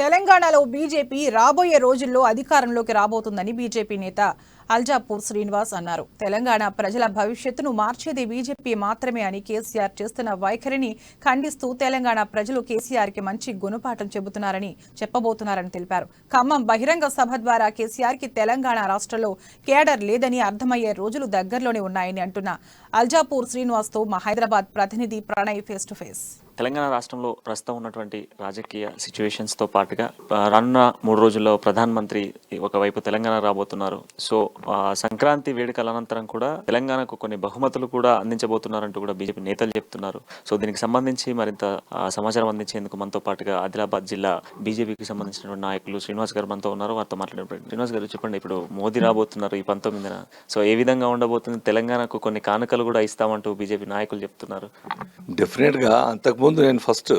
తెలంగాణలో బీజేపీ రాబోయే రోజుల్లో అధికారంలోకి రాబోతుందని బీజేపీ నేత అల్జాపూర్ శ్రీనివాస్ అన్నారు. తెలంగాణ ప్రజల భవిష్యత్తును మార్చేది బీజేపీ మాత్రమే అని కేసీఆర్ చేస్తున్న వైఖరిని ఖండిస్తూ తెలంగాణ ప్రజలు కేసీఆర్ కి మంచి గుణపాఠం చెప్పబోతున్నారని తెలిపారు. ఖమ్మం బహిరంగ సభ ద్వారా కేసీఆర్ కి తెలంగాణ రాష్ట్రంలో కేడర్ లేదని అర్థమయ్యే రోజులు దగ్గరలోనే ఉన్నాయని అంటున్న అల్జాపూర్ శ్రీనివాస్ తో మా హైదరాబాద్ ప్రతినిధి Pranay face to face. Telangana రాష్ట్రంలో ప్రస్తుతం ఉన్నటువంటి రాజకీయ సిచ్యువేషన్స్తో పాటుగా రానున్న 3 రోజుల్లో ప్రధానమంత్రి ఒకవైపు తెలంగాణ రాబోతున్నారు. సో సంక్రాంతి వేడుకల అనంతరం కూడా తెలంగాణకు కొన్ని బహుమతులు కూడా అందించబోతున్నారంటూ కూడా బీజేపీ నేతలు చెప్తున్నారు. సో దీనికి సంబంధించి మరింత సమాచారం అందించేందుకు మనతో పాటుగా ఆదిలాబాద్ జిల్లా బీజేపీకి సంబంధించినటువంటి నాయకులు శ్రీనివాస్ గారు మనతో ఉన్నారు. వారితో మాట్లాడే శ్రీనివాస్ గారు చెప్పండి, ఇప్పుడు మోదీ రాబోతున్నారు ఈ 19న. సో ఏ విధంగా ఉండబోతుంది? తెలంగాణకు కొన్ని కానుకలు కూడా ఇస్తామంటూ బీజేపీ నాయకులు చెప్తున్నారు. డెఫినెట్గా అంతకుముందు నేను ఫస్ట్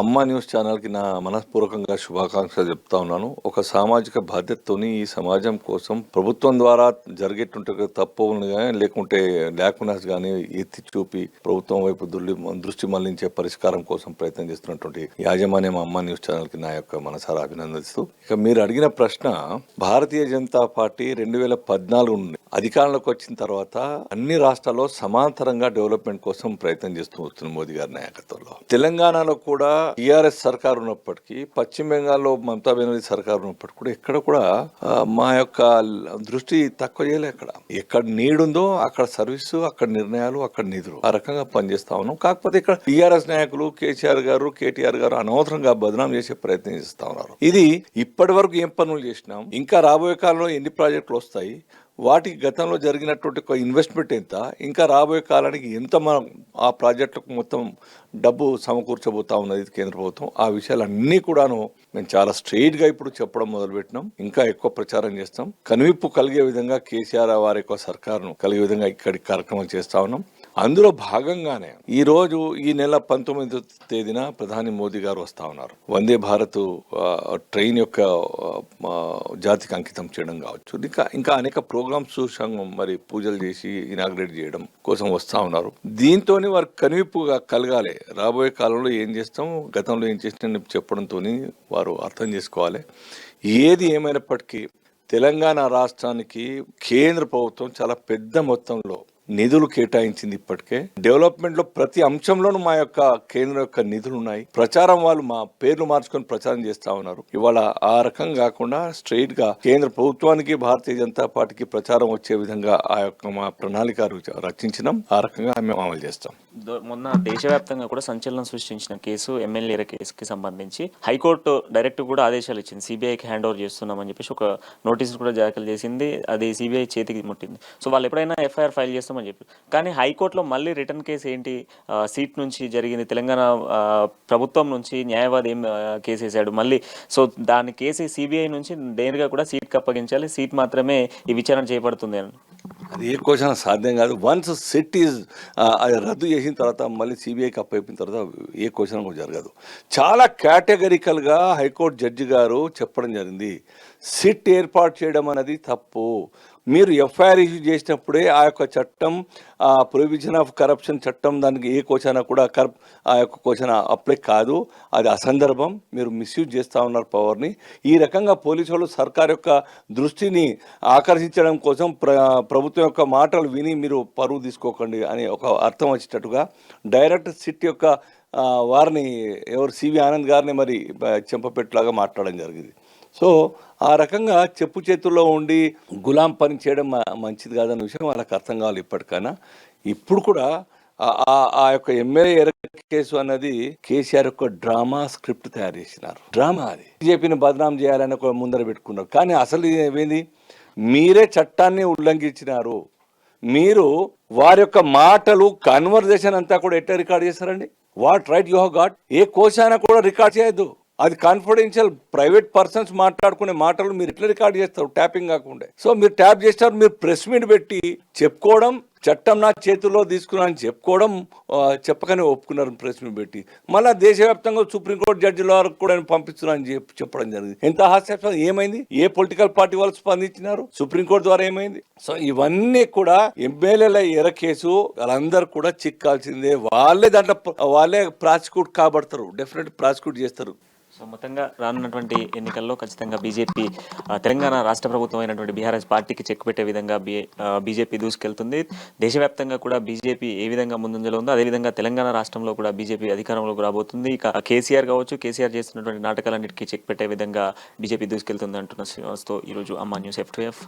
అమ్మా న్యూస్ ఛానల్కి నా మనస్పూర్వకంగా శుభాకాంక్షలు చెప్తా ఉన్నాను. ఒక సామాజిక బాధ్యతతోని ఈ సమాజం కోసం ప్రభుత్వం ద్వారా జరిగేటువంటి తప్పు లేకుండా కానీ ఎత్తి చూపి ప్రభుత్వం వైపు దృష్టి మళ్లించే పరిష్కారం కోసం ప్రయత్నం చేస్తున్నటువంటి యాజమాన్యం అమ్మా న్యూస్ ఛానల్కి నా యొక్క మనసారా అభినందిస్తూ, ఇక మీరు అడిగిన ప్రశ్న, భారతీయ జనతా పార్టీ 2014 నుండి అధికారంలోకి వచ్చిన తర్వాత అన్ని రాష్ట్రాల్లో సమాంతరంగా డెవలప్మెంట్ కోసం ప్రయత్నం చేస్తూ వస్తుంది మోదీ గారి నాయకత్వంలో. తెలంగాణలో కూడా టీఆర్ఎస్ సర్కారు ఉన్నప్పటికీ, పశ్చిమ బెంగాల్లో మమతా బెనర్జీ సర్కారు ఉన్నప్పటికీ కూడా ఎక్కడ కూడా మా యొక్క దృష్టి తక్కువ చేయలే. ఎక్కడ నీడ్ ఉందో అక్కడ సర్వీసు, అక్కడ నిర్ణయాలు, అక్కడ నిధులు, ఆ రకంగా పనిచేస్తా ఉన్నాం. కాకపోతే ఇక్కడ టీఆర్ఎస్ నాయకులు కేసీఆర్ గారు, కేటీఆర్ గారు అనవసరంగా బదనాం చేసే ప్రయత్నం చేస్తా ఉన్నారు. ఇది ఇప్పటి వరకు ఏం పనులు చేసినాం, ఇంకా రాబోయే కాలంలో ఎన్ని ప్రాజెక్టులు వస్తాయి, వాటికి గతంలో జరిగినటువంటి ఒక ఇన్వెస్ట్మెంట్ ఎంత, ఇంకా రాబోయే కాలానికి ఎంత మనం ఆ ప్రాజెక్టులకు మొత్తం డబ్బు సమకూర్చబోతా ఉన్నది కేంద్ర ప్రభుత్వం, ఆ విషయాలన్నీ కూడాను మేము చాలా స్ట్రెయిట్గా ఇప్పుడు చెప్పడం మొదలుపెట్టినాం. ఇంకా ఎక్కువ ప్రచారం చేస్తాం. కనువిప్పు కలిగే విధంగా కేసీఆర్ వారి యొక్క సర్కారును కలిగే విధంగా ఇక్కడి కార్యక్రమాలు చేస్తా ఉన్నాం. అందులో భాగంగానే ఈ రోజు ఈ నెల 19వ తేదీన ప్రధాని మోదీ గారు వస్తా ఉన్నారు. వందే భారత్ ట్రైన్ యొక్క జాతికి అంకితం చేయడం కావచ్చు, ఇంకా అనేక ప్రోగ్రామ్స్ సంఘం మరి పూజలు చేసి ఇనాగ్రేట్ చేయడం కోసం వస్తా ఉన్నారు. దీంతో వారికి కనువిప్పుగా కలగాలి. రాబోయే కాలంలో ఏం చేస్తాం, గతంలో ఏం చేసినా చెప్పడంతో వారు అర్థం చేసుకోవాలి. ఏది ఏమైనప్పటికీ తెలంగాణ రాష్ట్రానికి కేంద్ర ప్రభుత్వం చాలా పెద్ద మొత్తంలో నిధులు కేటాయించింది. ఇప్పటికే డెవలప్మెంట్ లో ప్రతి అంశంలోనూ మా యొక్క కేంద్రం యొక్క నిధులు ఉన్నాయి. ప్రచారం వాళ్ళు మా పేర్లు మార్చుకొని ప్రచారం చేస్తా ఉన్నారు. ఇవాళ ఆ రకం కాకుండా స్ట్రైట్ గా కేంద్ర ప్రభుత్వానికి, భారతీయ జనతా పార్టీకి ప్రచారం వచ్చే విధంగా ఆ యొక్క మా ప్రణాళిక రచించినాం. ఆ రకంగా మేము అమలు చేస్తాం. మొన్న దేశవ్యాప్తంగా కూడా సంచలనం సృష్టించిన కేసు, ఎమ్మెల్యేల కేసుకి సంబంధించి హైకోర్టు డైరెక్ట్ కూడా ఆదేశాలు ఇచ్చింది. సిబిఐకి హ్యాండ్ ఓవర్ చేస్తున్నామని చెప్పేసి ఒక నోటీస్ కూడా దాఖలు చేసింది. అది సిబిఐ చేతికి ముట్టింది. సో వాళ్ళు ఎప్పుడైనా ఎఫ్ఐఆర్ ఫైల్ చేస్తామని చెప్పి, కానీ హైకోర్టులో మళ్ళీ రిటర్న్ కేసు ఏంటి, సీట్ నుంచి జరిగింది, తెలంగాణ ప్రభుత్వం నుంచి న్యాయవాది ఏం కేసు వేసాడు మళ్ళీ. సో దాని కేసు సిబిఐ నుంచి నేరుగా కూడా సీట్కి అప్పగించాలి, సీట్ మాత్రమే ఈ విచారణ చేపడుతుంది అని. అది ఏ క్వశ్చన్ సాధ్యం కాదు. వన్స్ సిట్ ఈజ్ రద్దు చేసిన తర్వాత మళ్ళీ సిబిఐకి అప్పయిపోయిన తర్వాత ఏ క్వశ్చన్ కూడా జరగదు. చాలా కేటగిరికల్గా హైకోర్టు జడ్జి గారు చెప్పడం జరిగింది, సిట్ ఏర్పాటు చేయడం అనేది తప్పు. మీరు ఎఫ్ఐఆర్ ఇష్యూ చేసినప్పుడే ఆ యొక్క చట్టం, ప్రొహిబిషన్ ఆఫ్ కరప్షన్ చట్టం, దానికి ఏ క్వశ్చన్ కూడా ఆ యొక్క క్వశ్చన్ అప్లై కాదు, అది అసందర్భం, మీరు మిస్యూజ్ చేస్తూ ఉన్నారు పవర్ని. ఈ రకంగా పోలీసు వాళ్ళు సర్కార్ యొక్క దృష్టిని ఆకర్షించడం కోసం ప్రభుత్వం యొక్క మాటలు విని మీరు పరువు తీసుకోకండి అని ఒక అర్థం వచ్చేటట్టుగా డైరెక్ట్ సిట్ యొక్క వారిని సివి ఆనంద్ గారిని మరి చెంపపెట్టులాగా మాట్లాడడం జరిగింది. సో ఆ రకంగా చెప్పు చేతుల్లో ఉండి గులాం పని చేయడం మంచిది కాదన్న విషయం వాళ్ళకి అర్థం కావాలి ఇప్పటికైనా. ఇప్పుడు కూడా ఆ యొక్క ఎమ్మెల్యే కేసు అన్నది కేసీఆర్ యొక్క డ్రామా స్క్రిప్ట్ తయారు చేసినారు. డ్రామా అది బీజేపీని బదనాం చేయాలని ఒక ముందర పెట్టుకున్నారు. కానీ అసలు ఏమైంది, మీరే చట్టాన్ని ఉల్లంఘించినారు. మీరు వారి యొక్క మాటలు, కన్వర్జేషన్ అంతా కూడా ఎట్లా రికార్డ్ చేస్తారండి? What right you have got? ఏ కోశాన కూడా రికార్డ్ చేయొద్దు. అది కాన్ఫిడెన్షియల్, ప్రైవేట్ పర్సన్స్ మాట్లాడుకునే మాటలు మీరు ఎట్లా రికార్డ్ చేస్తారు ట్యాపింగ్ కాకుండా? సో మీరు ట్యాప్ చేస్తారు, మీరు ప్రెస్ మీట్ పెట్టి చెప్పుకోవడం, చట్టం నా చేతుల్లో తీసుకున్నాను చెప్పుకోవడం, చెప్పకనే ఒప్పుకున్నారు ప్రెస్ మీట్ పెట్టి. మళ్ళీ దేశవ్యాప్తంగా సుప్రీంకోర్టు జడ్జిల వరకు కూడా పంపిస్తున్నాను చెప్పడం జరిగింది. ఎంత హాస్యాస్పదం! ఏమైంది? ఏ పొలిటికల్ పార్టీ వాళ్ళు స్పందించినారు? సుప్రీంకోర్టు ద్వారా ఏమైంది? సో ఇవన్నీ కూడా ఎమ్మెల్యేల ఎర కేసు, వాళ్ళందరూ కూడా చిక్కాల్సిందే. వాళ్ళే ప్రాసిక్యూట్ కాబడతారు, డెఫినెట్ ప్రాసిక్యూట్ చేస్తారు. సో మొత్తంగా రానున్నటువంటి ఎన్నికల్లో ఖచ్చితంగా బీజేపీ తెలంగాణ రాష్ట్ర ప్రభుత్వం అయినటువంటి బీఆర్ఎస్ పార్టీకి చెక్ పెట్టే విధంగా బీజేపీ దూసుకెళ్తుంది. దేశవ్యాప్తంగా కూడా బీజేపీ ఏ విధంగా ముందంజలో ఉందో అదేవిధంగా తెలంగాణ రాష్ట్రంలో కూడా బీజేపీ అధికారంలోకి రాబోతుంది. ఇక కేసీఆర్ కావచ్చు, కేసీఆర్ చేస్తున్నటువంటి నాటకాలన్నిటికీ చెక్ పెట్టే విధంగా బీజేపీ దూసుకెళ్తుంది అంటున్న శ్రీనివాస్తో ఈరోజు అమ్మా న్యూస్ F2F.